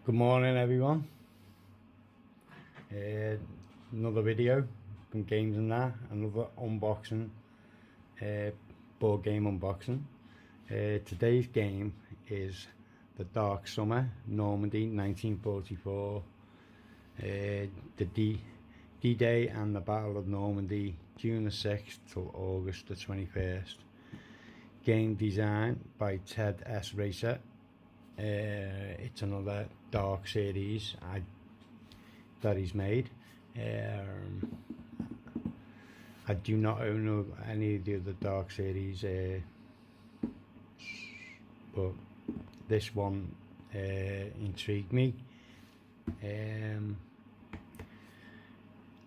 Good morning everyone. Another video from Games and that, another unboxing, board game unboxing. Today's game is the Dark Summer, Normandy 1944. The D-Day and the Battle of Normandy, June the 6th till August the 21st. Game designed by Ted S. Racer. It's another Dark series that he's made. I do not own any of the other Dark series, but this one intrigued me.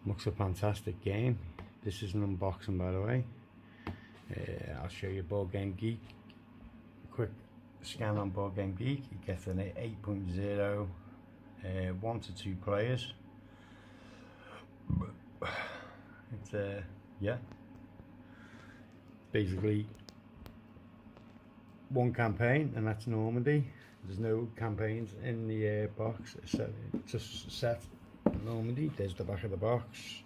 Looks a fantastic game. This is an unboxing, by the way. I'll show you Board Game Geek. Quick scan on Board Game Geek. You get an 8.0, 1 to 2 players. It's yeah, basically one campaign, and that's Normandy. There's no campaigns in the box. It's just set Normandy. There's the back of the box.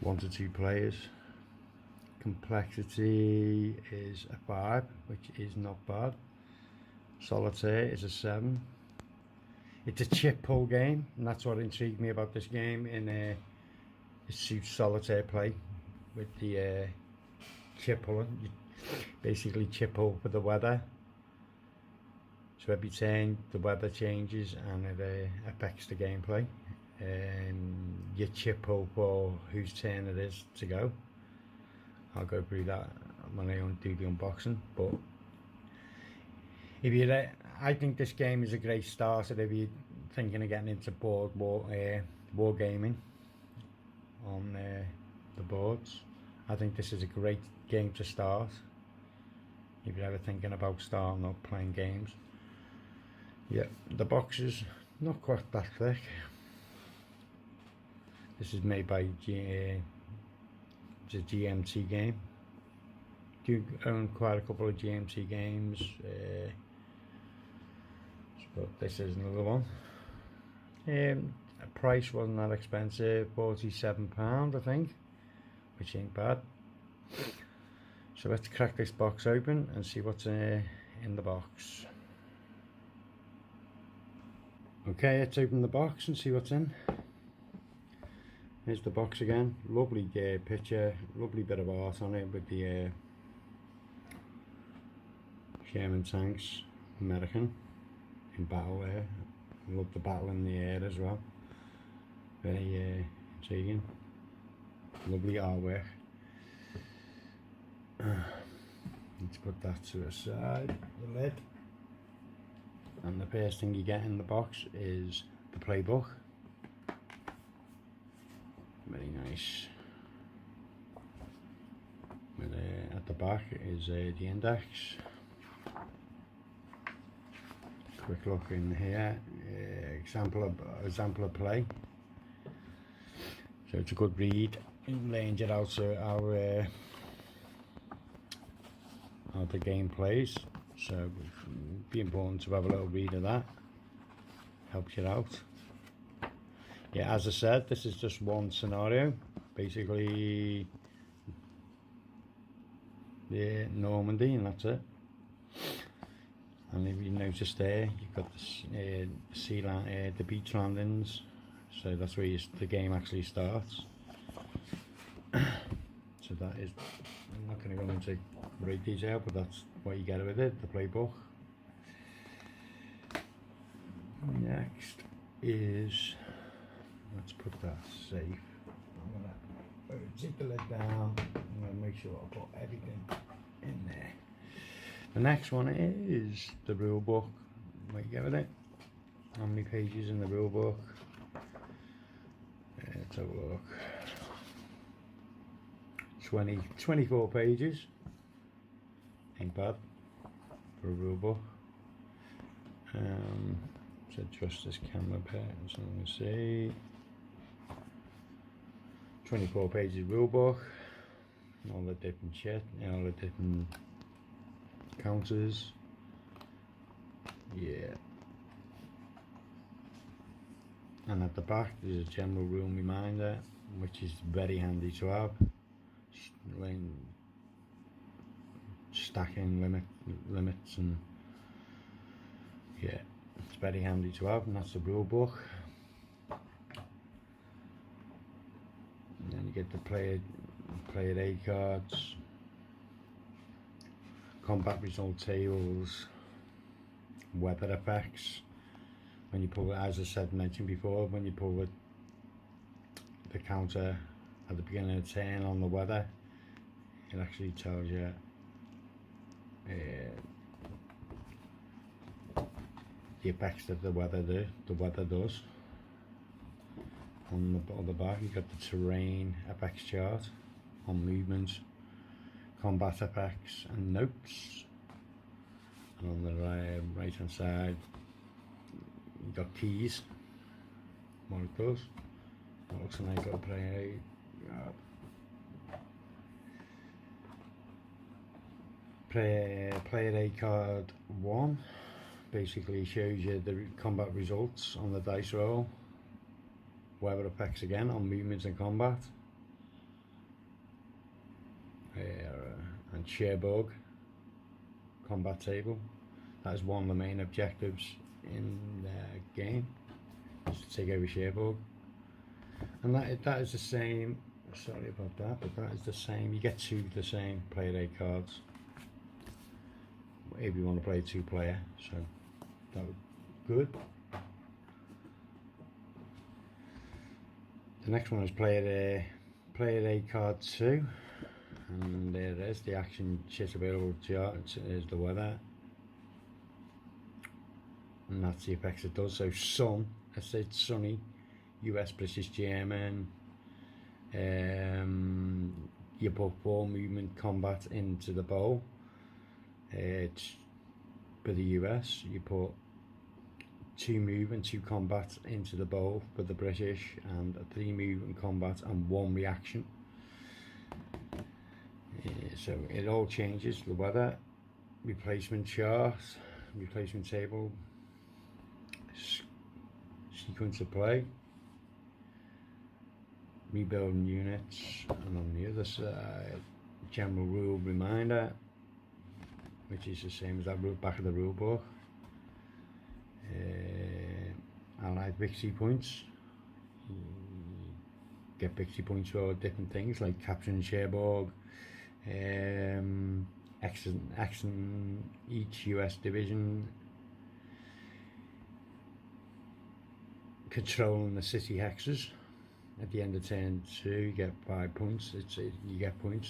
1 to 2 players. Complexity is a 5, which is not bad. Solitaire is a 7. It's a chip pull game, and that's what intrigued me about this game. And it suits solitaire play with the chip pulling. You basically chip pull for the weather. So every turn the weather changes and it affects the gameplay. You chip pull for whose turn it is to go. I'll go through that when I do the unboxing. But if you, I think this game is a great starter if you're thinking of getting into war gaming on the boards. I think this is a great game to start if you're ever thinking about starting up playing games. Yeah, the box is not quite that thick. This is made by it's a GMT game. Do own quite a couple of GMT games, but this is another one. Price wasn't that expensive, £47 I think, which ain't bad. So let's crack this box open and see what's in the box. Okay, let's open the box and see what's in. Here's the box again. Lovely picture, lovely bit of art on it with the Sherman tanks, American, in battle there. I love the battle in the air as well. Very intriguing. Lovely artwork. Let's put that to the side, the lid. And the first thing you get in the box is the playbook. Very nice. With, at the back is the index. Quick look in here. Example of play. So it's a good read. Laying it out so how the game plays. So it'd be important to have a little read of that. Helps you out. Yeah, as I said, this is just one scenario. Basically, the Normandy, and that's it. And if you notice there, you've got the beach landings. So that's where the game actually starts. So that is, I'm not going to go into great detail, but that's what you get with it, the playbook. Next is, let's put that safe. I'm going to zip the lid down. I'm going to make sure I put everything in there. The next one is the rule book. What you get with it? How many pages in the rule book? Let's have a look. 24 pages. Ain't bad for a rule book. So adjust this camera pair, so I'm going to see 24 pages rule book, all the different shit, all the different counters, Yeah. And at the back there's a general rule reminder, which is very handy to have. When stacking limits, and yeah, it's very handy to have. And that's the rule book. And then you get the player A cards, combat result tables, weather effects. When you pull it, as I mentioned before, when you pull the counter at the beginning of the turn on the weather, it actually tells you the effects that the weather does. On the back you've got the terrain effects chart on movement, combat effects and notes. And on the right hand side you've got keys, what it does. It looks like a little player A card 1 basically shows you the combat results on the dice roll, weather effects again on movements and combat, and Cherbourg combat table. That is one of the main objectives in the game, is to take over Cherbourg. And that is the same, sorry about that, but that is the same, you get two of the same player A cards if you want to play 2-player, so that was good. The next one is player A card 2, and there it is, the action sheet available chart is the weather, and that's the effects it does. So sun, let's say it's sunny, US, British, German. You put 4 movement combat into the bowl. It's for the US, you put 2 move and 2 combat into the bowl for the British, and 3 move and combat and 1 reaction. So it all changes. The weather, replacement chart, replacement table, sequence of play, rebuilding units, and on the other side general rule reminder, which is the same as that back of the rule book. Allied victory points, get victory points for different things like capturing Cherbourg, exiting each US division, controlling the city hexes. At the end of turn 2 you get 5 points. You get point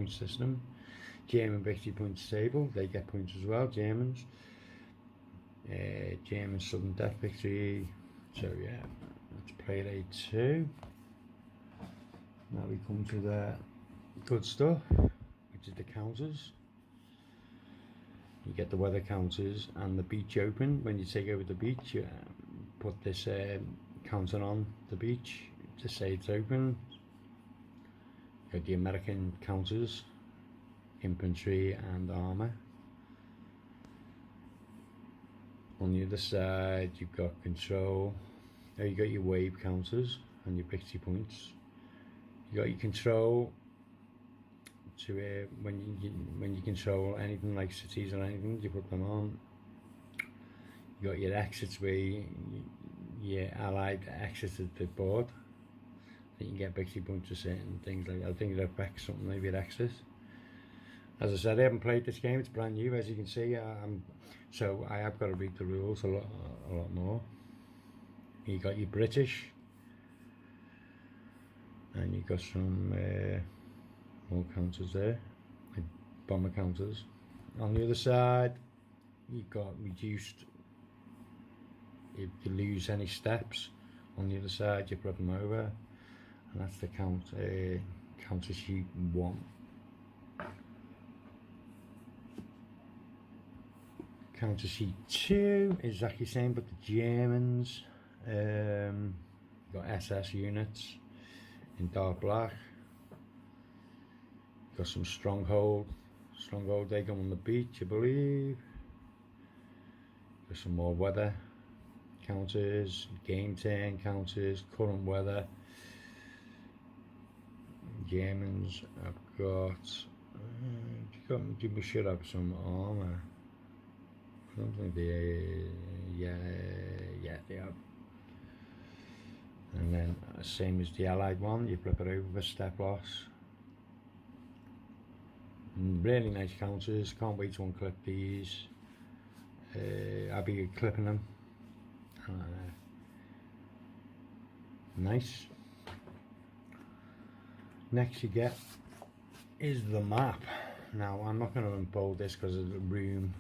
system. German victory points table, they get points as well, Germans. German sudden death victory. So yeah, that's player A2. Now we come to the good stuff, which is the counters. You get the weather counters and the beach open. When you take over the beach, you put this counter on the beach to say it's open. You got the American counters, infantry and armour. On the other side you've got control. Now you got your wave counters and your victory points. You got your control to when you control anything like cities or anything, you put them on. You got your exits where your allied exited the board. You can get victory points for certain things like that. I think it affects something like your exit. As I said, I haven't played this game, it's brand new as you can see, so I have got to read the rules a lot more. You got your British, and you got some more counters there, like bomber counters. On the other side, you've got reduced, if you lose any steps, on the other side you put them over, and that's the counter sheet 1. Counter sheet 2 is exactly the same, but the Germans, got SS units in dark black. Got some stronghold, they come on the beach, I believe. There's some more weather counters, game turn counters, current weather. Germans, I've got, we should have some armour. I don't think they, yeah, they have. And then, same as the Allied one, you flip it over for step loss. Really nice counters, can't wait to unclip these. I'll be clipping them. Nice. Next you get is the map. Now I'm not going to unfold this because of the room,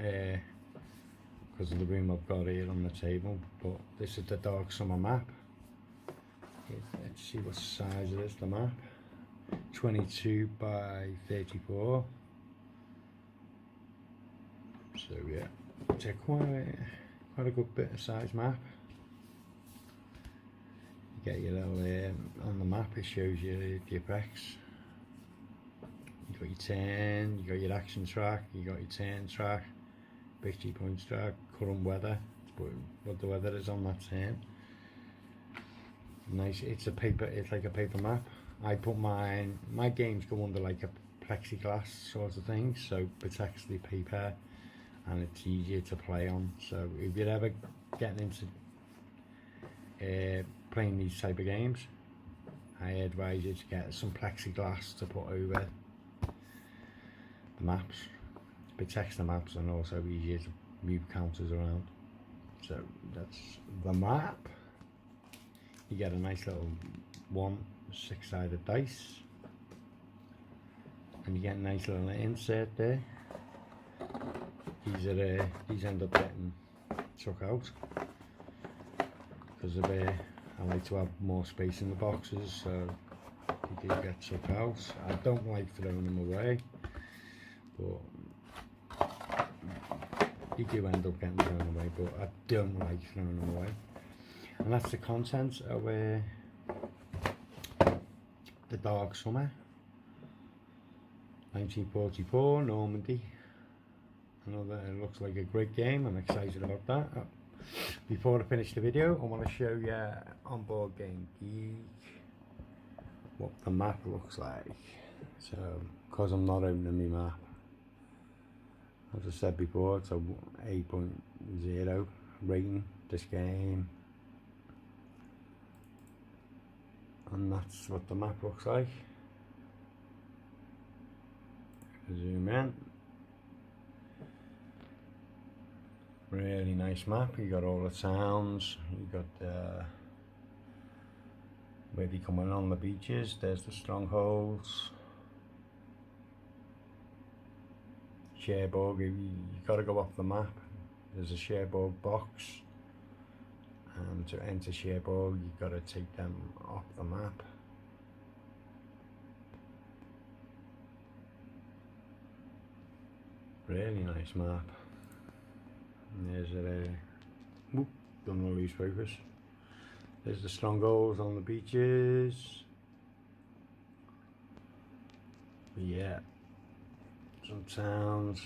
I've got here on the table, but this is the Dark Summer map. Let's see what size it is, the map. 22 by 34. So yeah, it's a quite a good bit of size map. You get your little on the map, it shows you the effects. You got your turn, you got your action track, you got your turn track, victory points track, current weather, what the weather is on that turn. Nice, it's like a paper map. I put my games go under like a plexiglass sort of thing, so it protects the paper and it's easier to play on. So if you're ever getting into playing these type of games, I advise you to get some plexiglass to put over the maps. It protects the maps and also easier to move counters around. So that's the map. You get a nice little 6-sided dice, and you get a nice little insert there. These end up getting took out because of I like to have more space in the boxes, so they do get took out. I don't like throwing them away, but you do end up getting thrown away, but I don't like throwing them away. And that's the content of the Dark Summer 1944 Normandy. It looks like a great game. I'm excited about that. Before I finish the video, I want to show you on Board Game Geek what the map looks like. So, because I'm not opening my map, as I said before, it's a 8.0 rating, this game. And that's what the map looks like. Zoom in. Really nice map. You got all the towns. You got where they come in on the beaches. There's the strongholds. Cherbourg. You got to go off the map. There's a Cherbourg box. To enter Cherbourg, you've got to take them off the map. Really nice map. And there's don't want to lose focus. There's the strongholds on the beaches. But yeah, some towns,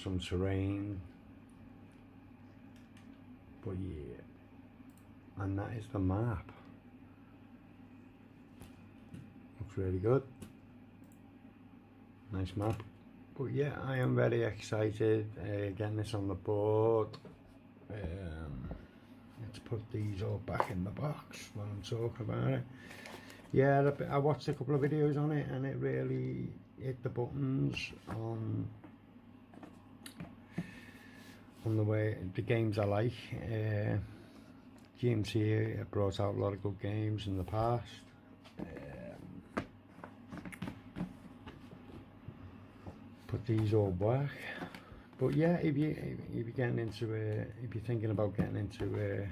some terrain. But yeah. And that is the map. Looks really good. Nice map. But yeah, I am very excited getting this on the board. Let's put these all back in the box when I'm talking about it. Yeah, I watched a couple of videos on it and it really hit the buttons on the games I like. GMT have brought out a lot of good games in the past. Put these all back. But yeah, if you're getting into if you're thinking about getting into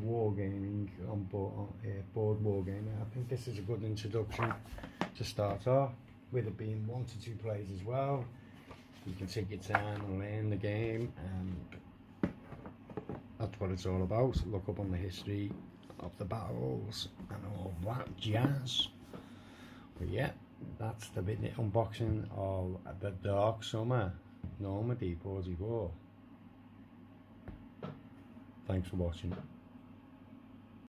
wargaming on board wargaming, I think this is a good introduction to start off with. It being 1 to 2 players as well. You can take your time and learn the game, and that's what it's all about. Look up on the history of the battles and all that jazz. But yeah, that's the unboxing of the Dark Summer Normandy 44. Thanks for watching.